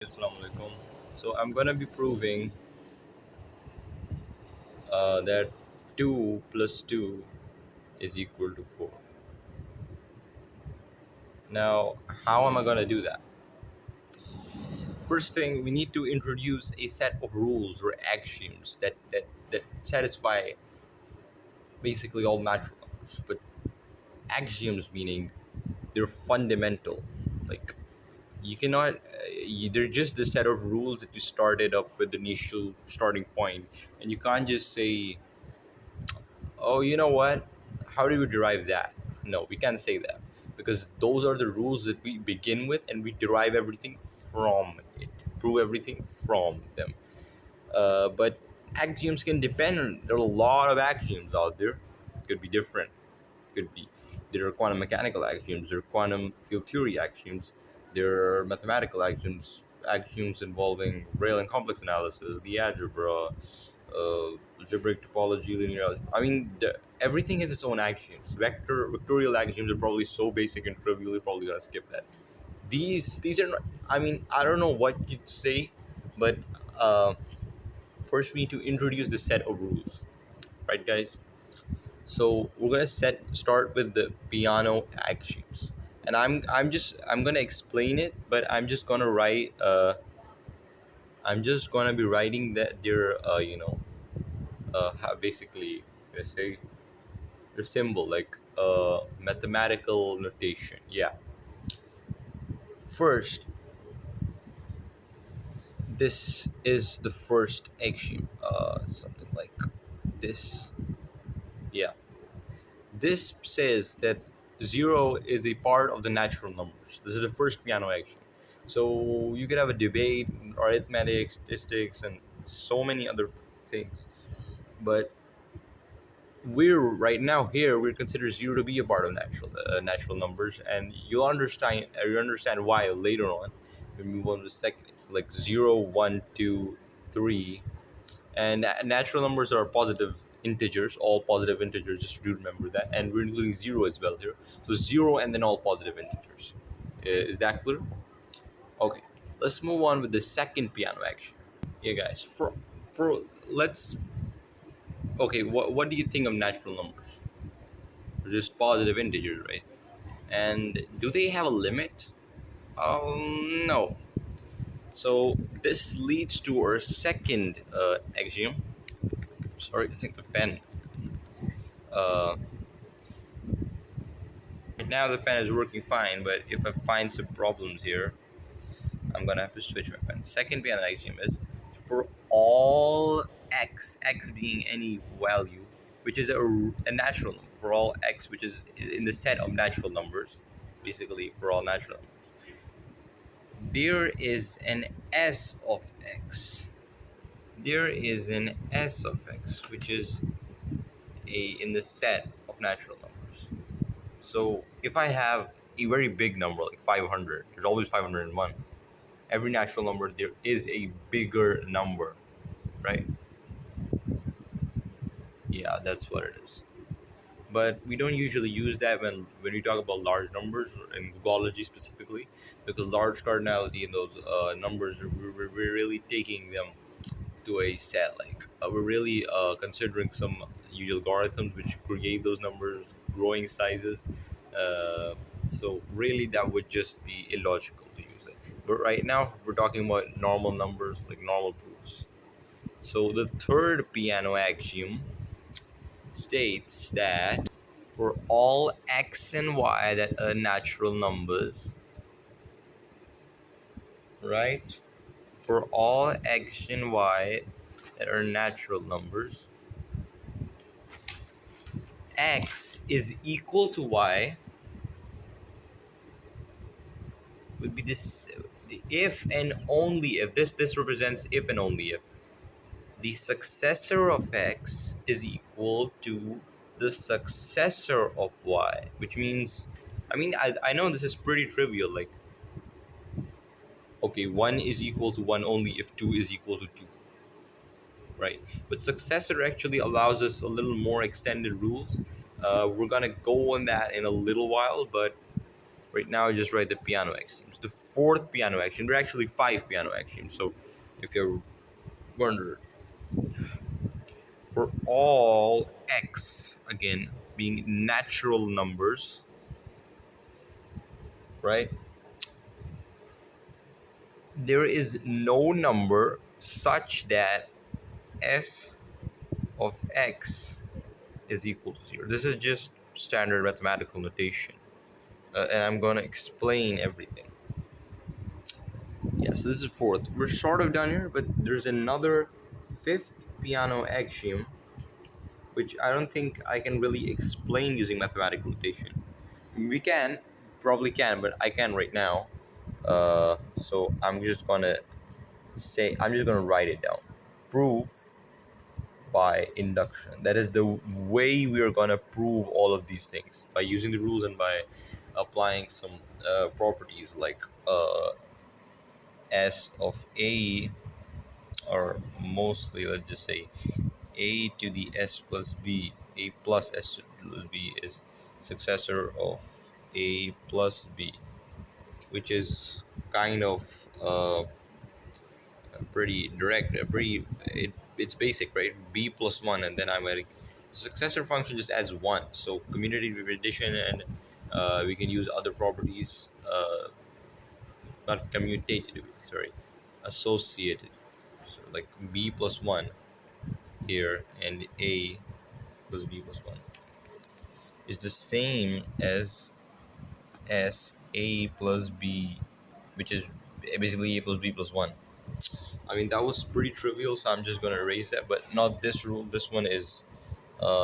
Assalamu alaikum. So I'm gonna be proving that 2 plus 2 is equal to 4. Now, how am I gonna do that? First thing, we need to introduce a set of rules or axioms that satisfy basically all natural numbers. But axioms meaning they're fundamental. Like you cannot, they're just the set of rules that you started up with the initial starting point, and you can't just say, oh, you know what? How do we derive that? No, we can't say that because those are the rules that we begin with and we derive everything from it, prove everything from them. But axioms can depend. There are a lot of axioms out there. Could be different. Could be there are quantum mechanical axioms. There are quantum field theory axioms. There are mathematical axioms. Axioms involving real and complex analysis, the algebra, algebraic topology, linear algebra. I mean, everything has its own axioms. Vectorial axioms are probably so basic and trivial. You're probably gonna skip that. These are not. I mean, I don't know what you'd say, but uh, first we need to introduce the set of rules, right, guys? So we're gonna start with the Peano axioms, and I'm gonna explain it, but I'm just gonna be writing that their how basically let's say their symbol like mathematical notation. Yeah. First, this is the first axiom. Something like this. Yeah. This says that zero is a part of the natural numbers. This is the first piano axiom. So you could have a debate, arithmetic, statistics, and so many other things. But we're right now here we consider zero to be a part of natural numbers, and you understand why later on. We move on to the second, like zero, one, two, three, and natural numbers are positive integers, all positive integers. Just do remember that, and we're including zero as well here. So zero and then all positive integers. Is that clear? Okay, let's move on with the second piano action. Yeah, guys. For let's okay. What do you think of natural numbers? They're just positive integers, right? And do they have a limit? No. So this leads to our second axiom. Sorry, I think the pen. Uh, right now the pen is working fine, but if I find some problems here, I'm gonna have to switch my pen. Second pen axiom is for all x being any value, which is a natural number, for all x which is in the set of natural numbers, basically for all natural numbers. There is an s of x. There is an s of x, which is in the set of natural numbers. So if I have a very big number like 500, there's always 501. Every natural number there is a bigger number, right? Yeah, that's what it is. But we don't usually use that when we talk about large numbers in Gaussian specifically, because large cardinality in those numbers, we're really taking them to a set. Like we're really considering some usual algorithms which create those numbers, growing sizes. Uh, so really, that would just be illogical to use it. But right now, we're talking about normal numbers, like normal proofs. So the third piano axiom states that for all x and y that are natural numbers, right? For all x and y that are natural numbers, x is equal to y would be this if and only if this represents if and only if the successor of x is equal to the successor of y, which means, I mean, I know this is pretty trivial, like okay, 1 is equal to 1 only if 2 is equal to 2, right? But successor actually allows us a little more extended rules. We're gonna go on that in a little while, but right now I just write the piano axioms. the fourth piano axiom. There are actually five piano axioms. So if you're wondering, for all x, again being natural numbers, right, there is no number such that s of x is equal to 0. This is just standard mathematical notation. And I'm going to explain everything. Yes, this is fourth. We're sort of done here, but there's another fifth piano axiom, which I don't think I can really explain using mathematical notation. We can, probably can, but I can right now. So I'm just gonna write it down. Proof by induction. That is the way we are gonna prove all of these things, by using the rules and by applying some properties like s of a, or mostly let's just say a to the s plus b, a plus s plus b is successor of a plus b, which is kind of uh, pretty direct, it's basic, right? B plus 1, and then I'm like, successor function just adds 1, so commutative addition, and we can use other properties, not commutative, sorry, associated. So like B plus 1 here and A plus B plus 1 is the same as A plus B, which is basically A plus B plus 1. I mean, that was pretty trivial, so I'm just gonna erase that. But not this rule. This one is,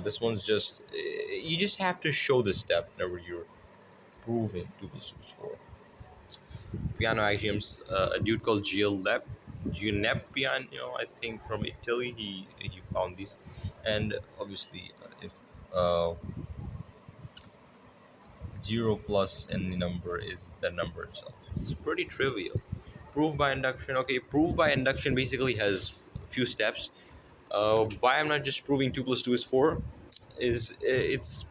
this one's just, you just have to show this step whenever you're proving 2 plus 2 is 4. Piano axioms. A dude called Giuseppe Piano, I think from Italy. He found these, and obviously, if uh, 0 plus any number is that number itself, it's pretty trivial. Proof by induction. Okay, proof by induction basically has a few steps. Why I'm not just proving 2 plus 2 is 4 is, it's,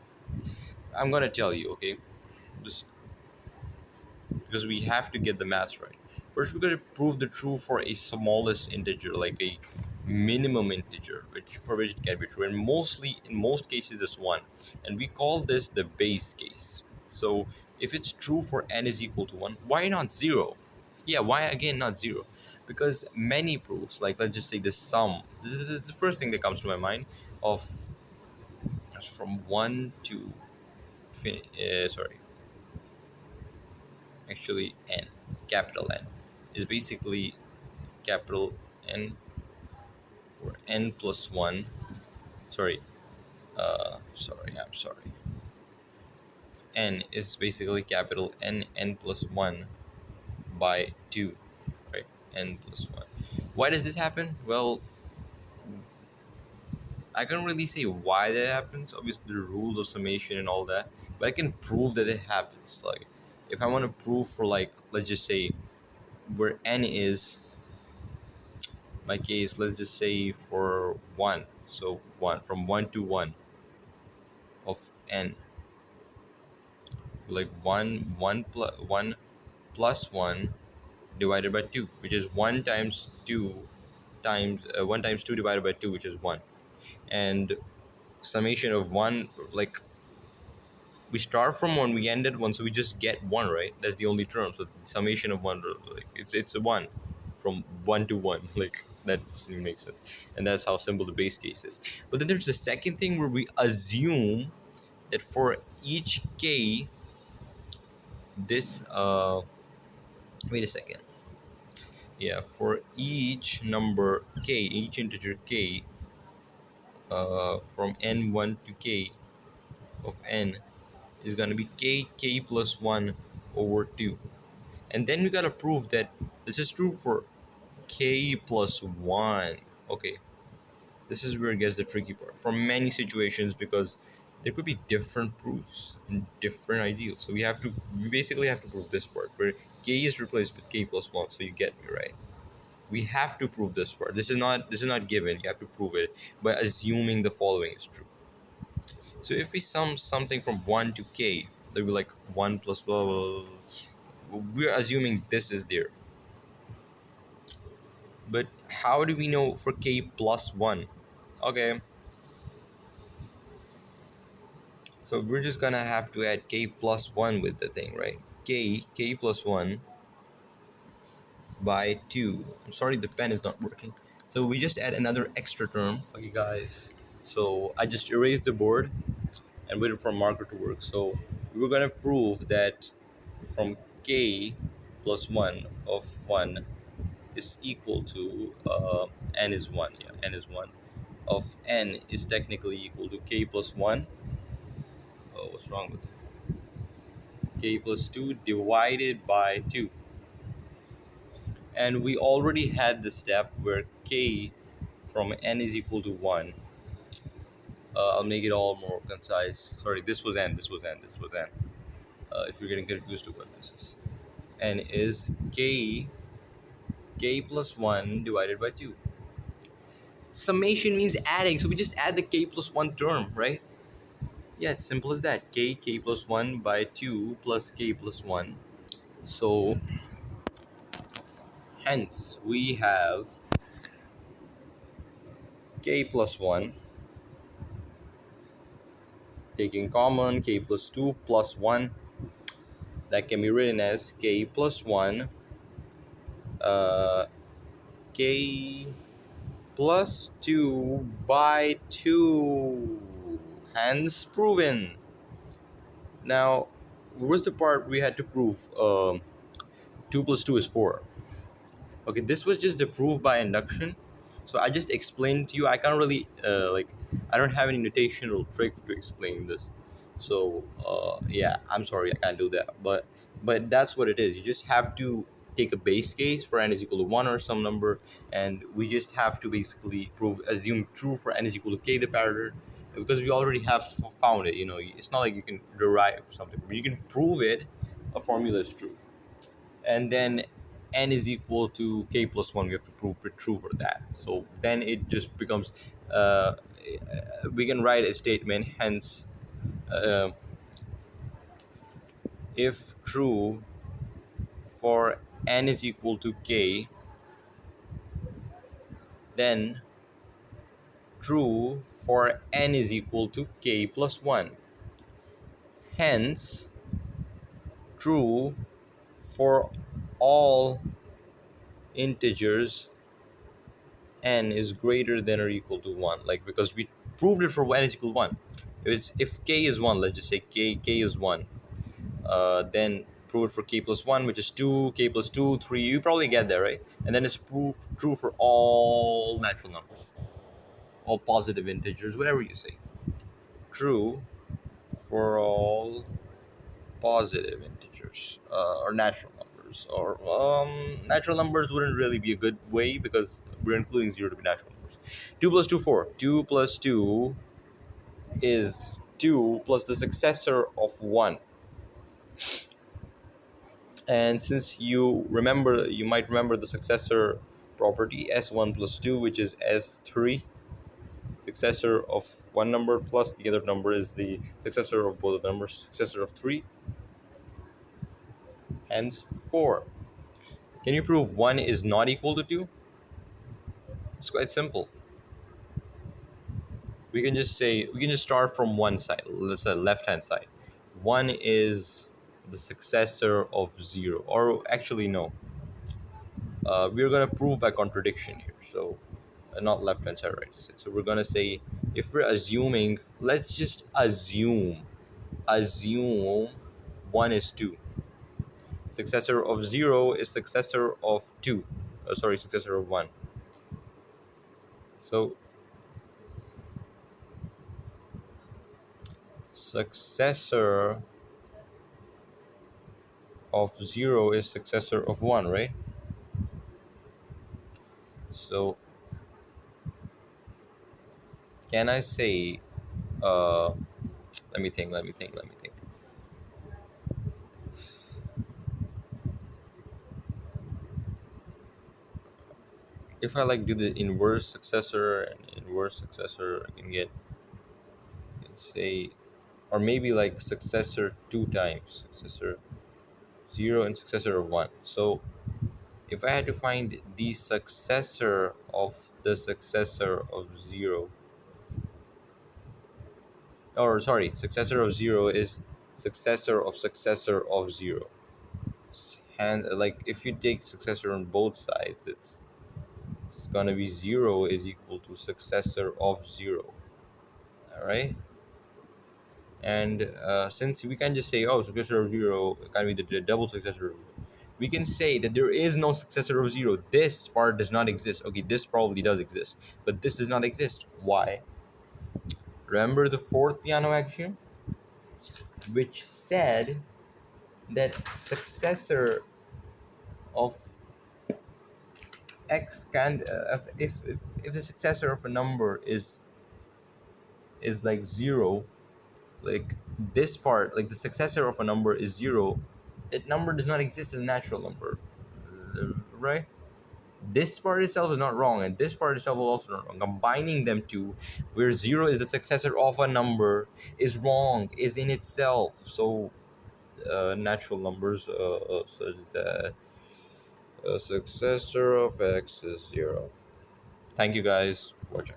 I'm gonna tell you, okay, just because we have to get the maths right. First, we're gonna prove the true for a smallest integer, like a minimum integer, which for which it can be true, and in most cases it's 1, and we call this the base case. So if it's true for n is equal to 1, why not 0? Yeah, why again not 0? Because many proofs, like let's just say the sum, this is the first thing that comes to my mind, of from 1 to sorry, actually n, capital N, is basically capital N, or n plus 1. Sorry, I'm sorry. N is basically capital N plus 1 by 2, right? N plus 1. Why does this happen? Well, I can't really say why that happens. Obviously, the rules of summation and all that, but I can prove that it happens. Like, if I want to prove for, like, let's just say where n is my case, let's just say for 1, so 1, from 1 to 1 of n, like 1 plus 1 divided by 2, which is 1 times 2 times 1 times 2 divided by 2, which is 1, and summation of 1, like, we start from 1, we end at 1, so we just get 1, right? That's the only term. So summation of 1, like, it's a 1 from 1 to 1, like, that doesn't even make sense. And that's how simple the base case is. But then there's the second thing, where we assume that for each k, this wait a second, yeah, for each number k, each integer k, from n1 to k of n, is going to be k plus 1 over 2. And then we gotta prove that this is true for k plus 1. Okay, this is where it gets the tricky part for many situations, because there could be different proofs and different ideals. So we basically have to prove this part where k is replaced with k plus 1. So you get me, right? We have to prove this part. This is not given. You have to prove it by assuming the following is true. So if we sum something from 1 to k, they'll be like 1 plus blah blah blah. we're assuming this is there. But how do we know for k plus 1? Okay, so we're just gonna have to add k plus 1 with the thing, right? K plus 1 by 2. I'm sorry, the pen is not working. So we just add another extra term. Okay, guys. So I just erased the board and waited for a marker to work. So we were gonna prove that from k plus 1 of 1 is equal to n is 1. Yeah, n is 1. Of n is technically equal to k plus 1. Oh, what's wrong with it? K plus 2 divided by 2. And we already had the step where k from n is equal to 1. I'll make it all more concise. Sorry, this was n, this was n, this was n. If you're getting confused to what this is. N is k plus 1 divided by 2. Summation means adding, so we just add the k plus 1 term, right? Yeah, it's simple as that. K plus 1 by 2 plus k plus 1. So hence we have k plus 1 taking common k plus 2 plus 1, that can be written as k plus 1 uh, k plus 2 by 2, hence proven. Now where's the part we had to prove 2 plus 2 is 4? Okay, this was just the proof by induction. So I just explained to you. I can't really I don't have any notational trick to explain this. So yeah, I'm sorry, I can't do that. But that's what it is. You just have to take a base case for n is equal to 1 or some number, and we just have to basically assume true for n is equal to k the parameter, because we already have found it. It's not like you can derive something, but you can prove it. A formula is true, and then n is equal to k plus 1. We have to prove it true for that. So then it just becomes we can write a statement, hence uh, if true for n is equal to k, then true for n is equal to k plus 1, hence true for all integers n is greater than or equal to 1, like, because we proved it for n is equal to 1. If k is 1, let's just say k is 1, then prove it for k plus 1, which is 2, k plus 2 3. You probably get there, right? And then it's true for all natural numbers, all positive integers, whatever you say. True for all positive integers, or natural numbers, or natural numbers wouldn't really be a good way because we're including 0 to be natural numbers. 2 plus 2 4. 2 plus 2 is 2 plus the successor of 1. And since you might remember the successor property s1 plus 2, which is s3, successor of one number plus the other number is the successor of both the numbers, successor of 3, hence 4. Can you prove 1 is not equal to 2? It's quite simple. We can just start from one side. Let's say left hand side. 1 is the successor of 0, or actually no, we're going to prove by contradiction here. So not left hand side, right side. So we're going to say, if we're assuming, let's just assume 1 is 2, successor of 0 is successor of 2, sorry, successor of 1. So successor of 0 is successor of 1, right? So can I say, uh let me think. If I like do the inverse successor and inverse successor, I can get, say, or maybe like successor 2 times successor 0 and successor of 1. So if I had to find the successor of the successor of 0, or sorry, successor of 0 is successor of 0. And like if you take successor on both sides, it's gonna be 0 is equal to successor of 0. All right. And since we can just say, oh, successor of 0 can be the double successor of 0, we can say that there is no successor of 0. This part does not exist. Okay, this probably does exist, but this does not exist. Why? Remember the fourth piano axiom, which said that successor of x can if the successor of a number is like 0, like this part, like the successor of a number is 0, that number does not exist as a natural number. Right? This part itself is not wrong, and this part itself is also not wrong. Combining them two, where 0 is the successor of a number, is wrong, is in itself. So natural numbers, such that a successor of x is 0. Thank you guys for watching.